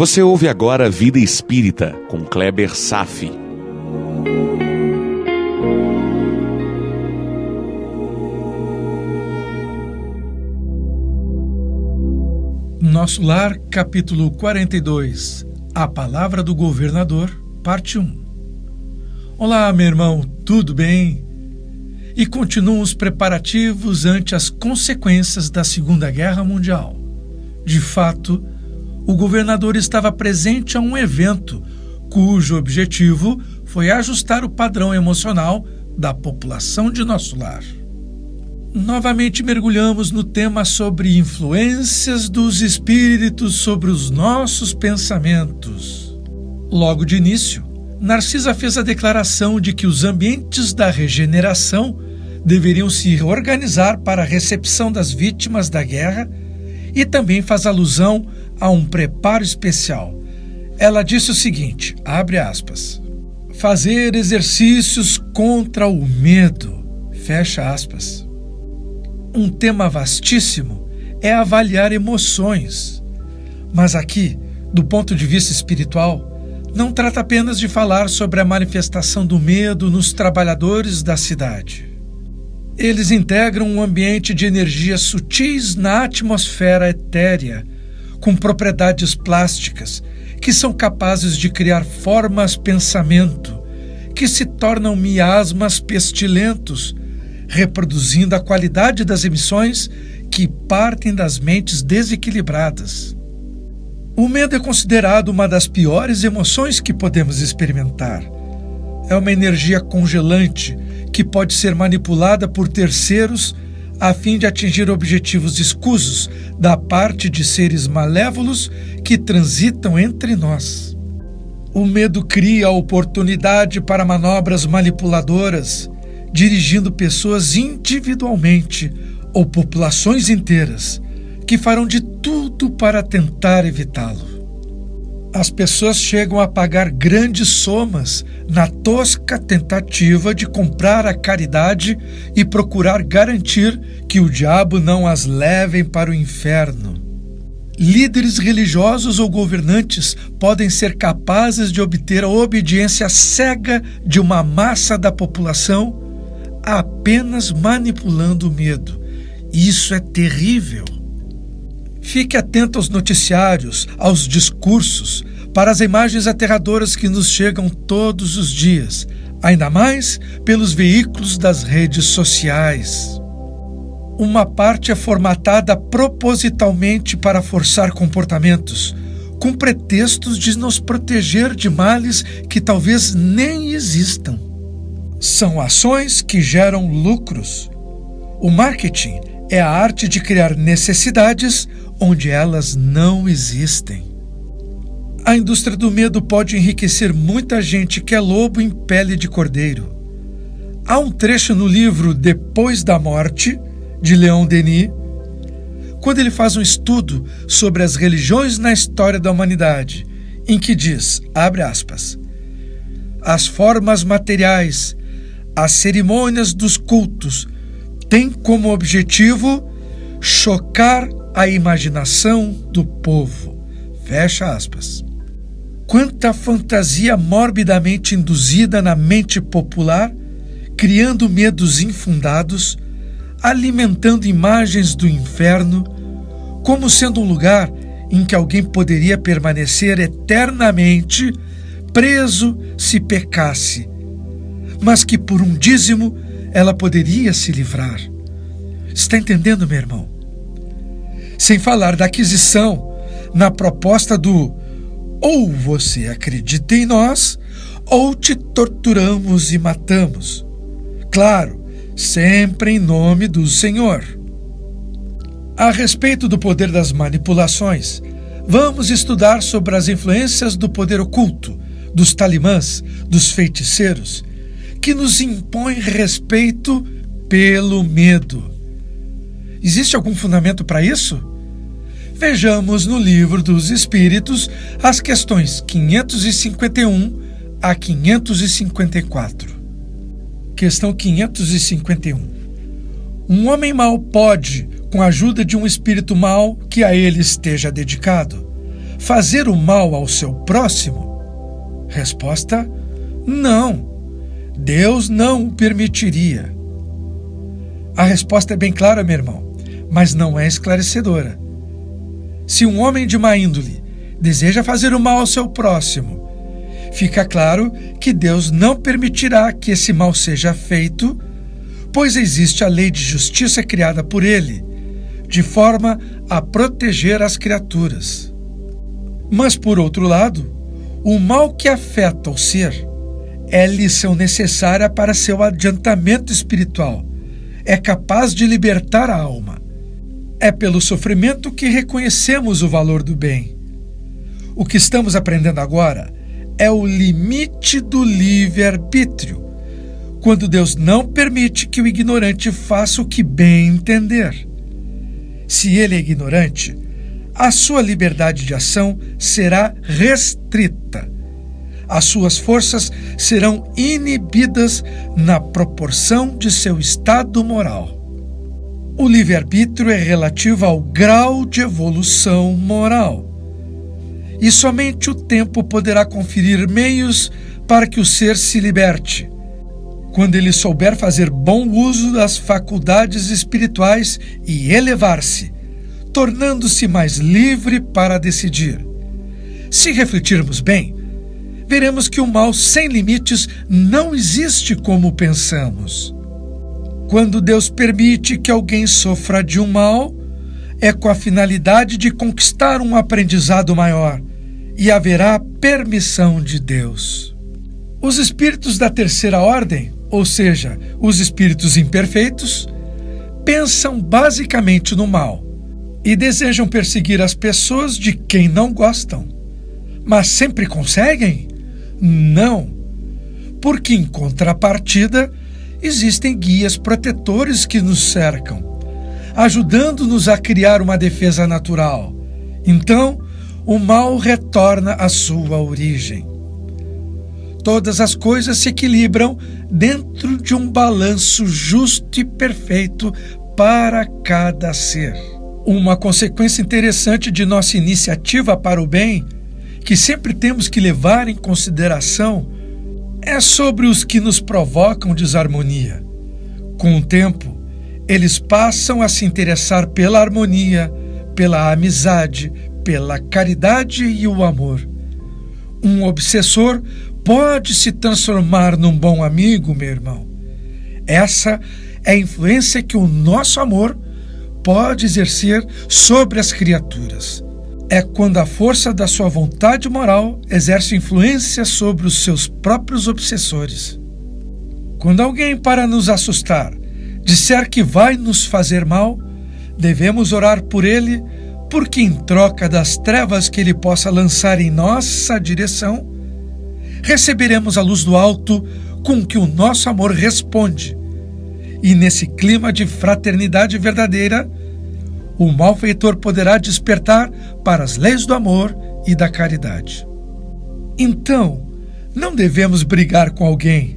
Você ouve agora Vida Espírita, com Kleber Safi. Nosso Lar, capítulo 42, A Palavra do Governador, parte 1. Olá, meu irmão, tudo bem? E continuam os preparativos ante as consequências da Segunda Guerra Mundial. De fato, o governador estava presente a um evento cujo objetivo foi ajustar o padrão emocional da população de nosso lar. Novamente mergulhamos no tema sobre influências dos espíritos sobre os nossos pensamentos. Logo de início, Narcisa fez a declaração de que os ambientes da regeneração deveriam se organizar para a recepção das vítimas da guerra e também faz alusão a um preparo especial. Ela disse o seguinte, abre aspas, fazer exercícios contra o medo, fecha aspas. Um tema vastíssimo é avaliar emoções, mas aqui, do ponto de vista espiritual, não trata apenas de falar sobre a manifestação do medo nos trabalhadores da cidade. Eles integram um ambiente de energias sutis na atmosfera etérea, com propriedades plásticas, que são capazes de criar formas-pensamento, que se tornam miasmas pestilentos, reproduzindo a qualidade das emissões que partem das mentes desequilibradas. O medo é considerado uma das piores emoções que podemos experimentar. É uma energia congelante que pode ser manipulada por terceiros a fim de atingir objetivos escusos da parte de seres malévolos que transitam entre nós. O medo cria a oportunidade para manobras manipuladoras, dirigindo pessoas individualmente ou populações inteiras, que farão de tudo para tentar evitá-lo. As pessoas chegam a pagar grandes somas na tosca tentativa de comprar a caridade e procurar garantir que o diabo não as leve para o inferno. Líderes religiosos ou governantes podem ser capazes de obter a obediência cega de uma massa da população apenas manipulando o medo. Isso é terrível. Fique atento aos noticiários, aos discursos, para as imagens aterradoras que nos chegam todos os dias, ainda mais pelos veículos das redes sociais. Uma parte é formatada propositalmente para forçar comportamentos, com pretextos de nos proteger de males que talvez nem existam. São ações que geram lucros. O marketing é a arte de criar necessidades onde elas não existem. A indústria do medo pode enriquecer muita gente que é lobo em pele de cordeiro. Há um trecho no livro Depois da Morte, de Leon Denis, quando ele faz um estudo sobre as religiões na história da humanidade, em que diz, abre aspas, as formas materiais, as cerimônias dos cultos têm como objetivo chocar a imaginação do povo. Fecha aspas. Quanta fantasia morbidamente induzida na mente popular, criando medos infundados, alimentando imagens do inferno, como sendo um lugar em que alguém poderia permanecer eternamente preso se pecasse, mas que por um dízimo ela poderia se livrar. Está entendendo, meu irmão? Sem falar da aquisição na proposta do ou você acredita em nós, ou te torturamos e matamos. Claro, sempre em nome do Senhor. A respeito do poder das manipulações, vamos estudar sobre as influências do poder oculto, dos talimãs, dos feiticeiros, que nos impõem respeito pelo medo. Existe algum fundamento para isso? Vejamos no Livro dos Espíritos as questões 551 a 554. Questão 551. Um homem mau pode, com a ajuda de um espírito mau que a ele esteja dedicado, fazer o mal ao seu próximo? Resposta: não. Deus não o permitiria. A resposta é bem clara, meu irmão, mas não é esclarecedora. Se um homem de má índole deseja fazer o mal ao seu próximo, fica claro que Deus não permitirá que esse mal seja feito, pois existe a lei de justiça criada por ele, de forma a proteger as criaturas. Mas, por outro lado, o mal que afeta o ser é lição necessária para seu adiantamento espiritual, é capaz de libertar a alma. É pelo sofrimento que reconhecemos o valor do bem. O que estamos aprendendo agora é o limite do livre-arbítrio, quando Deus não permite que o ignorante faça o que bem entender. Se ele é ignorante, a sua liberdade de ação será restrita. As suas forças serão inibidas na proporção de seu estado moral. O livre-arbítrio é relativo ao grau de evolução moral. E somente o tempo poderá conferir meios para que o ser se liberte, quando ele souber fazer bom uso das faculdades espirituais e elevar-se, tornando-se mais livre para decidir. Se refletirmos bem, veremos que o mal sem limites não existe como pensamos. Quando Deus permite que alguém sofra de um mal, é com a finalidade de conquistar um aprendizado maior, e haverá permissão de Deus. Os espíritos da terceira ordem, ou seja, os espíritos imperfeitos, pensam basicamente no mal e desejam perseguir as pessoas de quem não gostam. Mas sempre conseguem? Não, porque em contrapartida existem guias protetores que nos cercam, ajudando-nos a criar uma defesa natural. Então, o mal retorna à sua origem. Todas as coisas se equilibram dentro de um balanço justo e perfeito para cada ser. Uma consequência interessante de nossa iniciativa para o bem, que sempre temos que levar em consideração, é sobre os que nos provocam desarmonia. Com o tempo, eles passam a se interessar pela harmonia, pela amizade, pela caridade e o amor. Um obsessor pode se transformar num bom amigo, meu irmão. Essa é a influência que o nosso amor pode exercer sobre as criaturas. É quando a força da sua vontade moral exerce influência sobre os seus próprios obsessores. Quando alguém, para nos assustar, disser que vai nos fazer mal, devemos orar por ele, porque em troca das trevas que ele possa lançar em nossa direção, receberemos a luz do alto com que o nosso amor responde. E nesse clima de fraternidade verdadeira, o malfeitor poderá despertar para as leis do amor e da caridade. Então, não devemos brigar com alguém,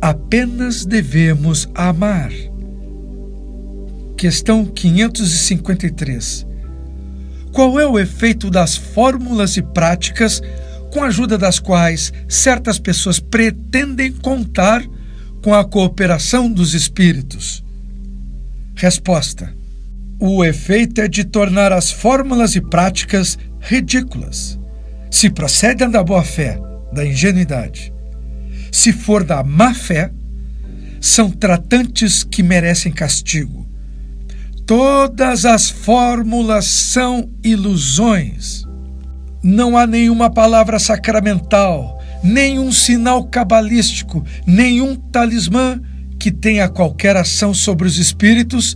apenas devemos amar. Questão 553. Qual é o efeito das fórmulas e práticas com a ajuda das quais certas pessoas pretendem contar com a cooperação dos espíritos? Resposta: o efeito é de tornar as fórmulas e práticas ridículas. Se procedem da boa-fé, da ingenuidade. Se for da má-fé, são tratantes que merecem castigo. Todas as fórmulas são ilusões. Não há nenhuma palavra sacramental, nenhum sinal cabalístico, nenhum talismã que tenha qualquer ação sobre os espíritos,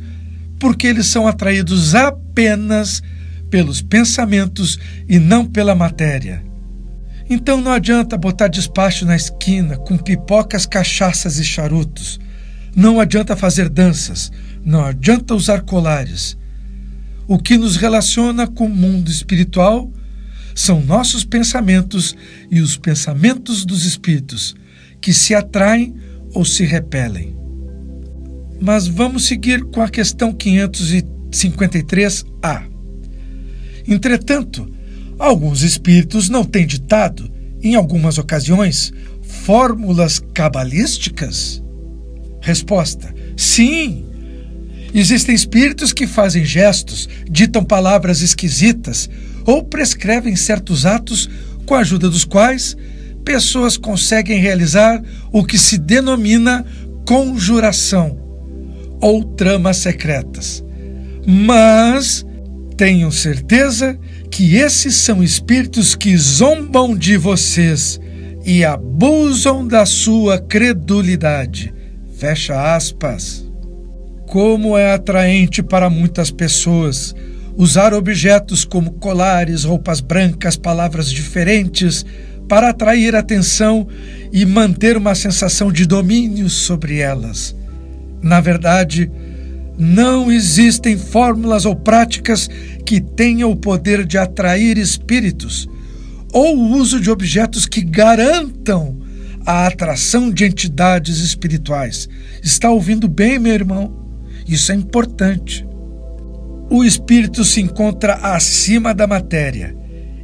porque eles são atraídos apenas pelos pensamentos e não pela matéria. Então não adianta botar despacho na esquina com pipocas, cachaças e charutos. Não adianta fazer danças, não adianta usar colares. O que nos relaciona com o mundo espiritual são nossos pensamentos e os pensamentos dos espíritos, que se atraem ou se repelem. Mas vamos seguir com a questão 553A. Entretanto, Alguns espíritos não têm ditado, em algumas ocasiões, fórmulas cabalísticas? Resposta: sim. Existem espíritos que fazem gestos, ditam palavras esquisitas ou prescrevem certos atos com a ajuda dos quais pessoas conseguem realizar o que se denomina conjuração ou tramas secretas. Mas tenham certeza que esses são espíritos que zombam de vocês e abusam da sua credulidade. Fecha aspas. Como é atraente para muitas pessoas usar objetos como colares, roupas brancas, palavras diferentes para atrair atenção e manter uma sensação de domínio sobre elas. Na verdade, não existem fórmulas ou práticas que tenham o poder de atrair espíritos ou o uso de objetos que garantam a atração de entidades espirituais. Está ouvindo bem, meu irmão? Isso é importante. O espírito se encontra acima da matéria.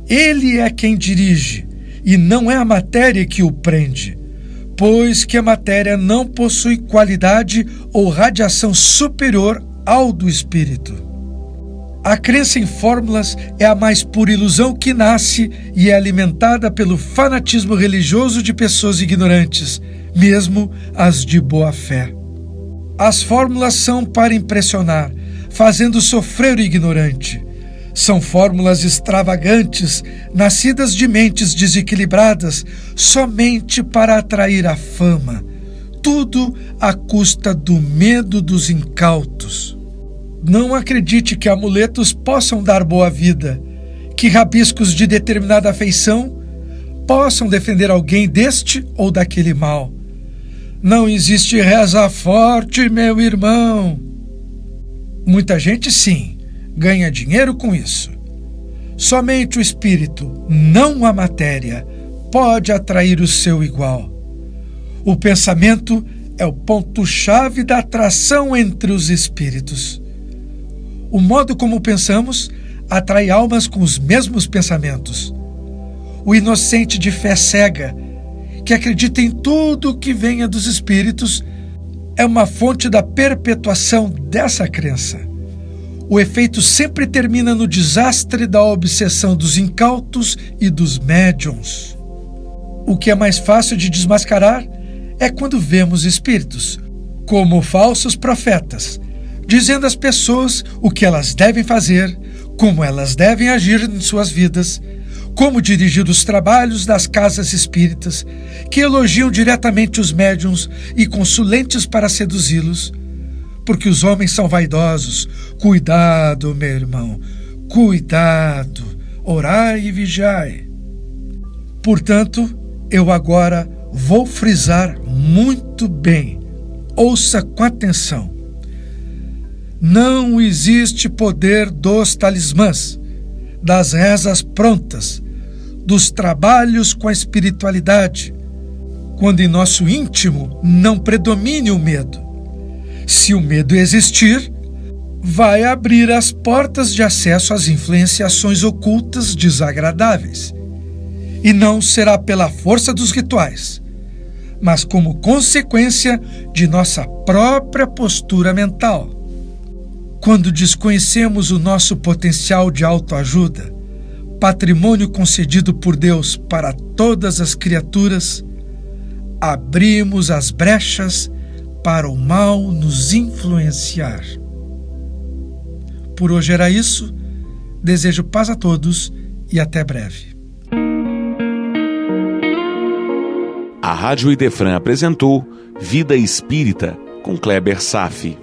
Ele é quem dirige, e não é a matéria que o prende, pois que a matéria não possui qualidade ou radiação superior ao do espírito. A crença em fórmulas é a mais pura ilusão que nasce e é alimentada pelo fanatismo religioso de pessoas ignorantes, mesmo as de boa fé. As fórmulas são para impressionar, fazendo sofrer o ignorante. São fórmulas extravagantes, nascidas de mentes desequilibradas, somente para atrair a fama. Tudo à custa do medo dos incautos. Não acredite que amuletos possam dar boa vida, que rabiscos de determinada afeição possam defender alguém deste ou daquele mal. Não existe reza forte, meu irmão. Muita gente, sim, ganha dinheiro com isso. Somente o espírito, não a matéria, pode atrair o seu igual. O pensamento é o ponto-chave da atração entre os espíritos. O modo como pensamos atrai almas com os mesmos pensamentos. O inocente de fé cega, que acredita em tudo que venha dos espíritos, é uma fonte da perpetuação dessa crença. O efeito sempre termina no desastre da obsessão dos incautos e dos médiuns. O que é mais fácil de desmascarar é quando vemos espíritos, como falsos profetas, dizendo às pessoas o que elas devem fazer, como elas devem agir em suas vidas, como dirigir os trabalhos das casas espíritas, que elogiam diretamente os médiuns e consulentes para seduzi-los, porque os homens são vaidosos. Cuidado, meu irmão, cuidado, orai e vigiai. Portanto, eu agora vou frisar muito bem, ouça com atenção. Não existe poder dos talismãs, das rezas prontas, dos trabalhos com a espiritualidade, quando em nosso íntimo não predomine o medo. Se o medo existir, vai abrir as portas de acesso às influenciações ocultas desagradáveis. E não será pela força dos rituais, mas como consequência de nossa própria postura mental. Quando desconhecemos o nosso potencial de autoajuda, patrimônio concedido por Deus para todas as criaturas, abrimos as brechas para o mal nos influenciar. Por hoje era isso. Desejo paz a todos e até breve. A Rádio Idefran apresentou Vida Espírita com Kleber Safi.